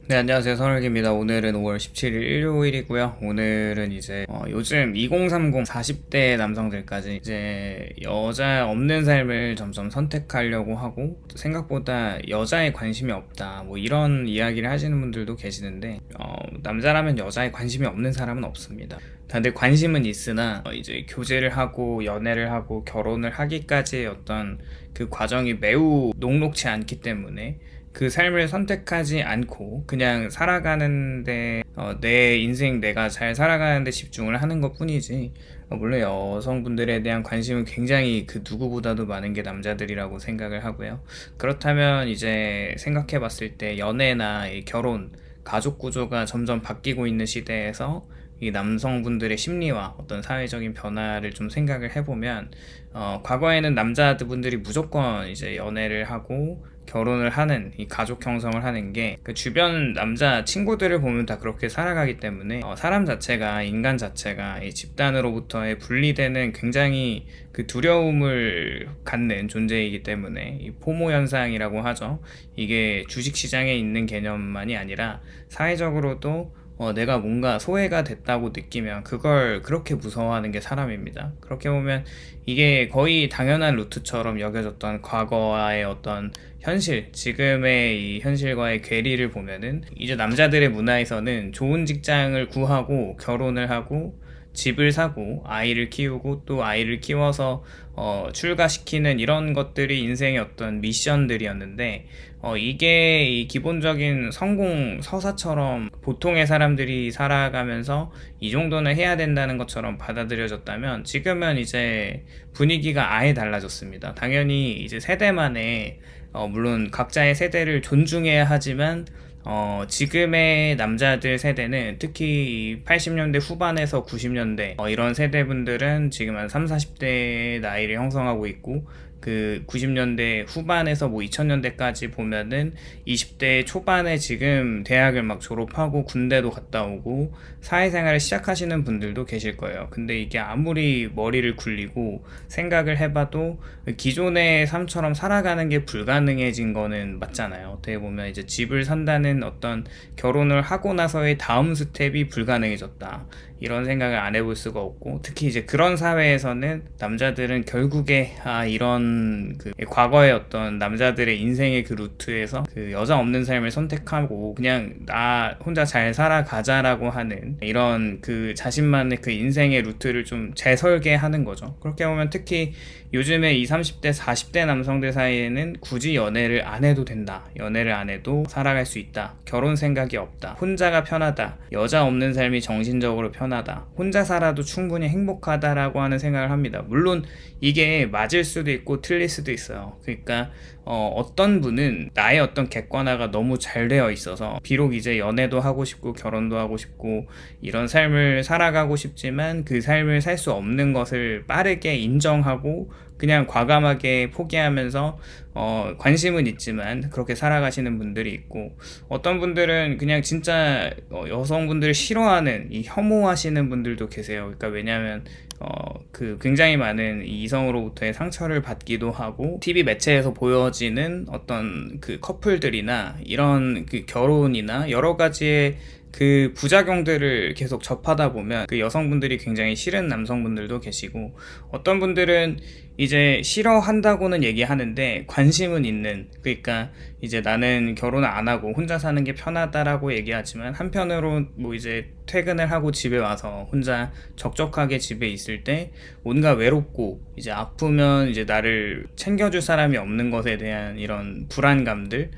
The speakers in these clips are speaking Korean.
네, 안녕하세요. 선욱입니다. 오늘은 5월 17일 일요일이고요. 오늘은 이제 요즘 2030 40대 남성들까지 이제 여자 없는 삶을 점점 선택하려고 하고 생각보다 여자에 관심이 없다 뭐 이런 이야기를 하시는 분들도 계시는데 남자라면 여자에 관심이 없는 사람은 없습니다. 다들 관심은 있으나 이제 교제를 하고 연애를 하고 결혼을 하기까지의 어떤 그 과정이 매우 녹록지 않기 때문에 그 삶을 선택하지 않고 그냥 살아가는데 내 인생 내가 잘 살아가는데 집중을 하는 것 뿐이지, 물론 여성분들에 대한 관심은 굉장히 그 누구보다도 많은 게 남자들이라고 생각을 하고요. 그렇다면 이제 생각해 봤을 때 연애나 이 결혼, 가족 구조가 점점 바뀌고 있는 시대에서 이 남성분들의 심리와 어떤 사회적인 변화를 좀 생각을 해보면, 과거에는 남자분들이 무조건 이제 연애를 하고 결혼을 하는, 이 가족 형성을 하는 게 그 주변 남자 친구들을 보면 다 그렇게 살아가기 때문에 사람 자체가, 인간 자체가 이 집단으로부터의 분리되는 굉장히 그 두려움을 갖는 존재이기 때문에 이 포모 현상이라고 하죠. 이게 주식시장에 있는 개념만이 아니라 사회적으로도 내가 뭔가 소외가 됐다고 느끼면 그걸 그렇게 무서워하는 게 사람입니다. 그렇게 보면 이게 거의 당연한 루트처럼 여겨졌던 과거와의 어떤 현실, 지금의 이 현실과의 괴리를 보면은 이제 남자들의 문화에서는 좋은 직장을 구하고 결혼을 하고 집을 사고 아이를 키우고 또 아이를 키워서 출가시키는 이런 것들이 인생의 어떤 미션들이었는데, 이게 이 기본적인 성공 서사처럼 보통의 사람들이 살아가면서 이 정도는 해야 된다는 것처럼 받아들여졌다면, 지금은 이제 분위기가 아예 달라졌습니다. 당연히 이제 세대만의 물론 각자의 세대를 존중해야 하지만 지금의 남자들 세대는 특히 80년대 후반에서 90년대 이런 세대분들은 지금 한 3, 40대 나이를 형성하고 있고, 그 90년대 후반에서 뭐 2000년대까지 보면은 20대 초반에 지금 대학을 막 졸업하고 군대도 갔다 오고 사회생활을 시작하시는 분들도 계실 거예요. 근데 이게 아무리 머리를 굴리고 생각을 해봐도 기존의 삶처럼 살아가는 게 불가능해진 거는 맞잖아요. 어떻게 보면 이제 집을 산다는 어떤 결혼을 하고 나서의 다음 스텝이 불가능해졌다, 이런 생각을 안 해볼 수가 없고, 특히 이제 그런 사회에서는 남자들은 결국에 이런 그 과거의 어떤 남자들의 인생의 그 루트에서 그 여자 없는 삶을 선택하고 그냥 나 혼자 잘 살아가자라고 하는 이런 그 자신만의 그 인생의 루트를 좀 재설계하는 거죠. 그렇게 보면 특히 요즘에 20, 30대, 40대 남성들 사이에는 굳이 연애를 안 해도 된다, 연애를 안 해도 살아갈 수 있다, 결혼 생각이 없다, 혼자가 편하다, 여자 없는 삶이 정신적으로 편하다, 혼자 살아도 충분히 행복하다라고 하는 생각을 합니다. 물론 이게 맞을 수도 있고 틀릴 수도 있어요. 그러니까 어떤 분은 나의 어떤 객관화가 너무 잘 되어 있어서 비록 이제 연애도 하고 싶고 결혼도 하고 싶고 이런 삶을 살아가고 싶지만 그 삶을 살 수 없는 것을 빠르게 인정하고 그냥 과감하게 포기하면서 관심은 있지만 그렇게 살아가시는 분들이 있고, 어떤 분들은 그냥 진짜 여성분들을 싫어하는, 이 혐오하시는 분들도 계세요. 그러니까 왜냐하면 그 굉장히 많은 이성으로부터의 상처를 받기도 하고, TV 매체에서 보여지는 어떤 그 커플들이나 이런 그 결혼이나 여러 가지의 그 부작용들을 계속 접하다 보면 그 여성분들이 굉장히 싫은 남성분들도 계시고, 어떤 분들은 이제 싫어한다고는 얘기하는데 관심은 있는, 그러니까 이제 나는 결혼을 안 하고 혼자 사는 게 편하다라고 얘기하지만 한편으로 뭐 이제 퇴근을 하고 집에 와서 혼자 적적하게 집에 있을 때 뭔가 외롭고 이제 아프면 이제 나를 챙겨줄 사람이 없는 것에 대한 이런 불안감들,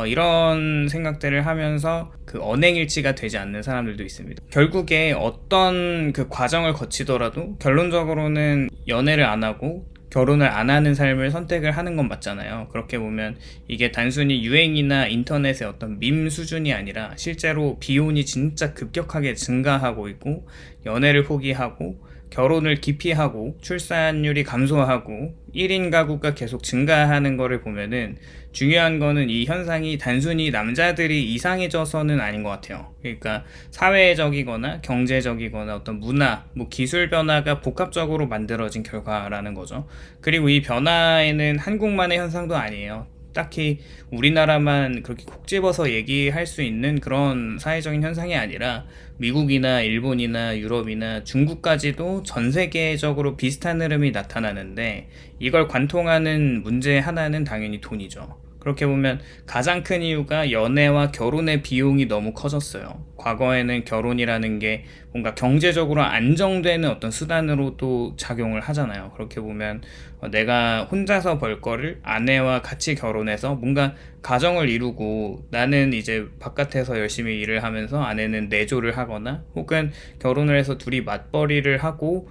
이런 생각들을 하면서 그 언행일치가 되지 않는 사람들도 있습니다. 결국에 어떤 그 과정을 거치더라도 결론적으로는 연애를 안 하고 결혼을 안 하는 삶을 선택을 하는 건 맞잖아요. 그렇게 보면 이게 단순히 유행이나 인터넷의 어떤 밈 수준이 아니라 실제로 비혼이 진짜 급격하게 증가하고 있고, 연애를 포기하고 결혼을 기피하고 출산율이 감소하고 1인 가구가 계속 증가하는 거를 보면은, 중요한 거는 이 현상이 단순히 남자들이 이상해져서는 아닌 것 같아요. 그러니까 사회적이거나 경제적이거나 어떤 문화, 뭐 기술 변화가 복합적으로 만들어진 결과라는 거죠. 그리고 이 변화에는 한국만의 현상도 아니에요. 딱히 우리나라만 그렇게 콕 집어서 얘기할 수 있는 그런 사회적인 현상이 아니라 미국이나 일본이나 유럽이나 중국까지도 전 세계적으로 비슷한 흐름이 나타나는데, 이걸 관통하는 문제 하나는 당연히 돈이죠. 그렇게 보면 가장 큰 이유가 연애와 결혼의 비용이 너무 커졌어요. 과거에는 결혼이라는 게 뭔가 경제적으로 안정되는 어떤 수단으로도 작용을 하잖아요. 그렇게 보면 내가 혼자서 벌 거를 아내와 같이 결혼해서 뭔가 가정을 이루고, 나는 이제 바깥에서 열심히 일을 하면서 아내는 내조를 하거나, 혹은 결혼을 해서 둘이 맞벌이를 하고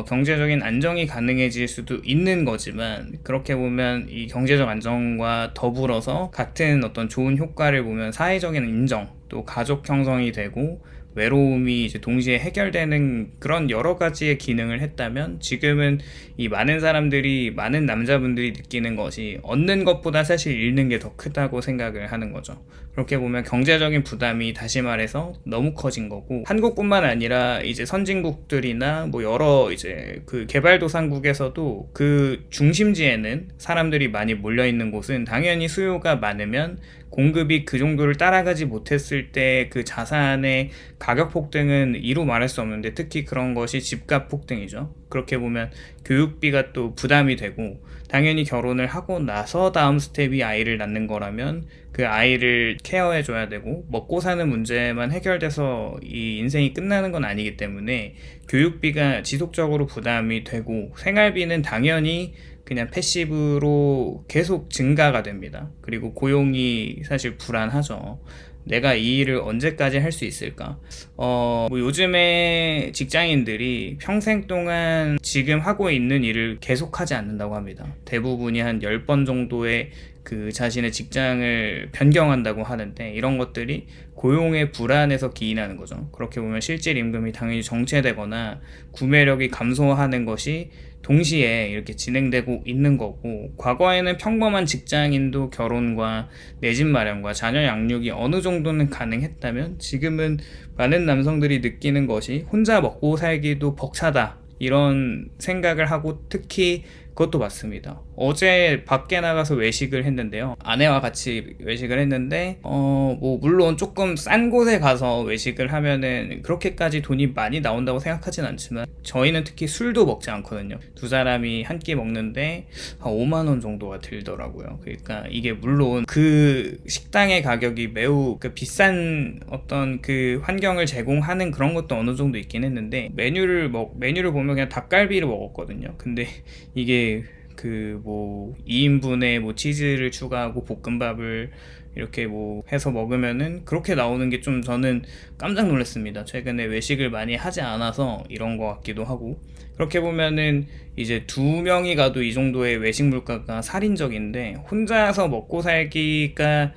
경제적인 안정이 가능해질 수도 있는 거지만, 그렇게 보면 이 경제적 안정과 더불어서 같은 어떤 좋은 효과를 보면 사회적인 인정, 또 가족 형성이 되고 외로움이 이제 동시에 해결되는 그런 여러 가지의 기능을 했다면, 지금은 이 많은 사람들이, 많은 남자분들이 느끼는 것이 얻는 것보다 사실 잃는 게 더 크다고 생각을 하는 거죠. 그렇게 보면 경제적인 부담이 다시 말해서 너무 커진 거고, 한국뿐만 아니라 이제 선진국들이나 뭐 여러 이제 그 개발도상국에서도 그 중심지에는 사람들이 많이 몰려 있는 곳은 당연히 수요가 많으면 공급이 그 정도를 따라가지 못했을 때 그 자산의 가격 폭등은 이루 말할 수 없는데, 특히 그런 것이 집값 폭등이죠. 그렇게 보면 교육비가 또 부담이 되고, 당연히 결혼을 하고 나서 다음 스텝이 아이를 낳는 거라면 그 아이를 케어해 줘야 되고, 먹고 사는 문제만 해결돼서 이 인생이 끝나는 건 아니기 때문에 교육비가 지속적으로 부담이 되고, 생활비는 당연히 그냥 패시브로 계속 증가가 됩니다. 그리고 고용이 사실 불안하죠. 내가 이 일을 언제까지 할 수 있을까? 뭐 요즘에 직장인들이 평생 동안 지금 하고 있는 일을 계속하지 않는다고 합니다. 대부분이 한 10번 정도의 그 자신의 직장을 변경한다고 하는데, 이런 것들이 고용의 불안에서 기인하는 거죠. 그렇게 보면 실질 임금이 당연히 정체되거나 구매력이 감소하는 것이 동시에 이렇게 진행되고 있는 거고, 과거에는 평범한 직장인도 결혼과 내 집 마련과 자녀 양육이 어느 정도는 가능했다면, 지금은 많은 남성들이 느끼는 것이 혼자 먹고 살기도 벅차다, 이런 생각을 하고, 특히 그것도 맞습니다. 어제 밖에 나가서 외식을 했는데요. 아내와 같이 외식을 했는데, 뭐, 물론 조금 싼 곳에 가서 외식을 하면은 그렇게까지 돈이 많이 나온다고 생각하진 않지만, 저희는 특히 술도 먹지 않거든요. 두 사람이 한 끼 먹는데 한 5만원 정도가 들더라고요. 그러니까 이게 물론 그 식당의 가격이 매우 그 비싼 어떤 그 환경을 제공하는 그런 것도 어느 정도 있긴 했는데, 메뉴를 보면 그냥 닭갈비를 먹었거든요. 근데 이게 그 뭐 2인분에 뭐 치즈를 추가하고 볶음밥을 이렇게 뭐 해서 먹으면은 그렇게 나오는 게 좀 저는 깜짝 놀랐습니다. 최근에 외식을 많이 하지 않아서 이런 것 같기도 하고, 그렇게 보면은 이제 두 명이 가도 이 정도의 외식 물가가 살인적인데, 혼자서 먹고 살기가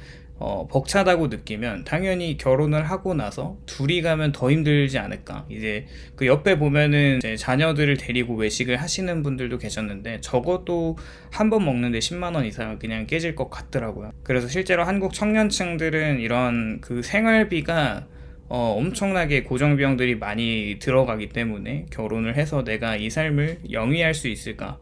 벅차다고 느끼면 당연히 결혼을 하고 나서 둘이 가면 더 힘들지 않을까. 이제 그 옆에 보면은 이제 자녀들을 데리고 외식을 하시는 분들도 계셨는데, 적어도 한 번 먹는데 10만원 이상은 그냥 깨질 것 같더라고요. 그래서 실제로 한국 청년층들은 이런 그 생활비가 엄청나게 고정비용들이 많이 들어가기 때문에, 결혼을 해서 내가 이 삶을 영위할 수 있을까?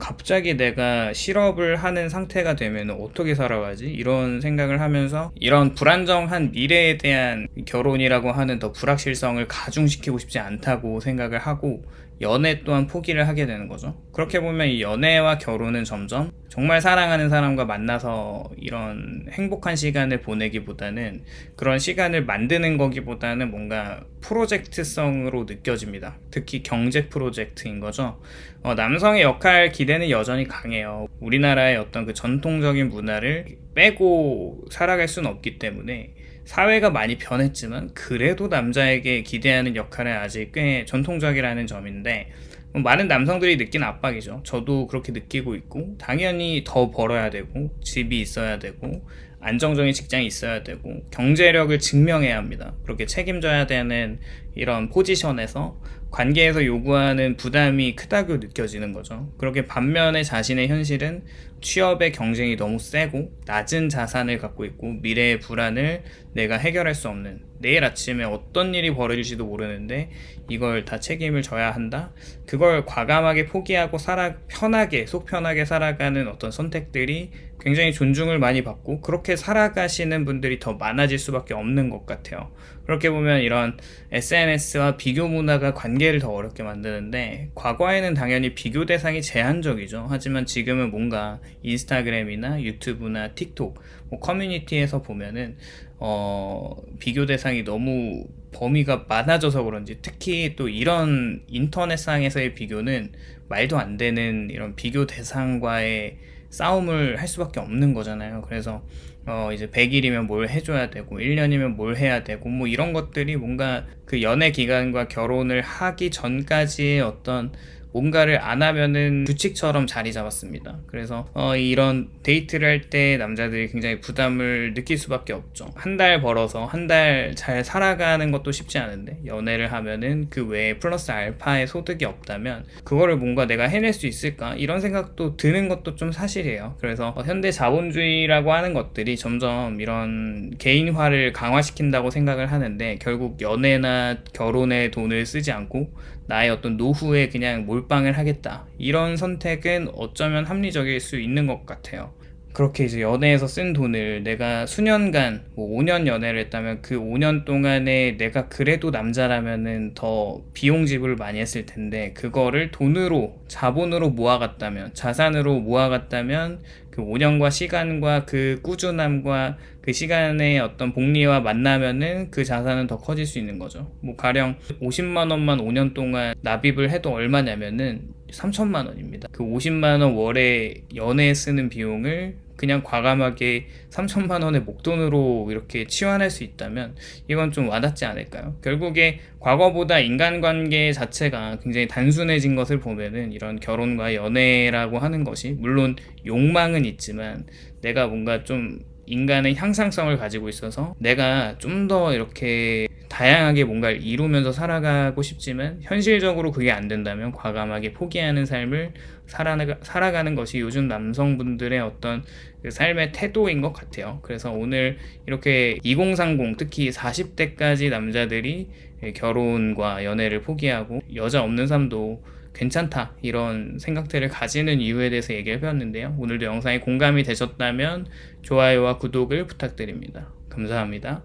갑자기 내가 실업을 하는 상태가 되면 어떻게 살아가지? 이런 생각을 하면서, 이런 불안정한 미래에 대한 결혼이라고 하는 더 불확실성을 가중시키고 싶지 않다고 생각을 하고, 연애 또한 포기를 하게 되는 거죠. 그렇게 보면 이 연애와 결혼은 점점 정말 사랑하는 사람과 만나서 이런 행복한 시간을 보내기보다는, 그런 시간을 만드는 거기보다는 뭔가 프로젝트성으로 느껴집니다. 특히 경제 프로젝트인 거죠. 남성의 역할 기대는 여전히 강해요. 우리나라의 어떤 그 전통적인 문화를 빼고 살아갈 수는 없기 때문에, 사회가 많이 변했지만 그래도 남자에게 기대하는 역할은 아직 꽤 전통적이라는 점인데, 많은 남성들이 느끼는 압박이죠. 저도 그렇게 느끼고 있고, 당연히 더 벌어야 되고, 집이 있어야 되고, 안정적인 직장이 있어야 되고, 경제력을 증명해야 합니다. 그렇게 책임져야 되는 이런 포지션에서 관계에서 요구하는 부담이 크다고 느껴지는 거죠. 그렇게 반면에 자신의 현실은 취업의 경쟁이 너무 세고, 낮은 자산을 갖고 있고, 미래의 불안을 내가 해결할 수 없는, 내일 아침에 어떤 일이 벌어질지도 모르는데 이걸 다 책임을 져야 한다? 그걸 과감하게 포기하고 속 편하게 살아가는 어떤 선택들이 굉장히 존중을 많이 받고 그렇게 살아가시는 분들이 더 많아질 수밖에 없는 것 같아요. 그렇게 보면 이런 SNS와 비교 문화가 관계를 더 어렵게 만드는데, 과거에는 당연히 비교 대상이 제한적이죠. 하지만 지금은 뭔가 인스타그램이나 유튜브나 틱톡, 뭐 커뮤니티에서 보면은 비교 대상이 너무 범위가 많아져서 그런지, 특히 또 이런 인터넷상에서의 비교는 말도 안 되는 이런 비교 대상과의 싸움을 할 수밖에 없는 거잖아요. 그래서 이제 100일이면 뭘 해줘야 되고 1년이면 뭘 해야 되고 뭐 이런 것들이 뭔가 그 연애 기간과 결혼을 하기 전까지의 어떤 뭔가를 안 하면은 규칙처럼 자리 잡았습니다. 그래서 이런 데이트를 할 때 남자들이 굉장히 부담을 느낄 수밖에 없죠. 한 달 벌어서 한 달 잘 살아가는 것도 쉽지 않은데, 연애를 하면은 그 외에 플러스 알파의 소득이 없다면 그거를 뭔가 내가 해낼 수 있을까, 이런 생각도 드는 것도 좀 사실이에요. 그래서 현대 자본주의라고 하는 것들이 점점 이런 개인화를 강화시킨다고 생각을 하는데, 결국 연애나 결혼에 돈을 쓰지 않고 나의 어떤 노후에 그냥 몰빵을 하겠다, 이런 선택은 어쩌면 합리적일 수 있는 것 같아요. 그렇게 이제 연애에서 쓴 돈을 내가 수년간, 뭐 5년 연애를 했다면 그 5년 동안에 내가 그래도 남자라면은 더 비용 지불을 많이 했을 텐데, 그거를 돈으로, 자본으로 모아갔다면, 자산으로 모아갔다면 그 5년과 시간과 그 꾸준함과 그 시간의 어떤 복리와 만나면은 그 자산은 더 커질 수 있는 거죠. 뭐 가령 50만 원만 5년 동안 납입을 해도 얼마냐면은 3천만 원입니다. 그 50만 원 월에 연애에 쓰는 비용을 그냥 과감하게 3천만 원의 목돈으로 이렇게 치환할 수 있다면 이건 좀 와닿지 않을까요? 결국에 과거보다 인간관계 자체가 굉장히 단순해진 것을 보면은, 이런 결혼과 연애라고 하는 것이 물론 욕망은 있지만 내가 뭔가 좀 인간의 향상성을 가지고 있어서 내가 좀 더 이렇게 다양하게 뭔가를 이루면서 살아가고 싶지만 현실적으로 그게 안 된다면 과감하게 포기하는 삶을 살아가는 것이 요즘 남성분들의 어떤 그 삶의 태도인 것 같아요. 그래서 오늘 이렇게 2030, 특히 40대까지 남자들이 결혼과 연애를 포기하고 여자 없는 삶도 괜찮다, 이런 생각들을 가지는 이유에 대해서 얘기를 해봤는데요. 오늘도 영상이 공감이 되셨다면 좋아요와 구독을 부탁드립니다. 감사합니다.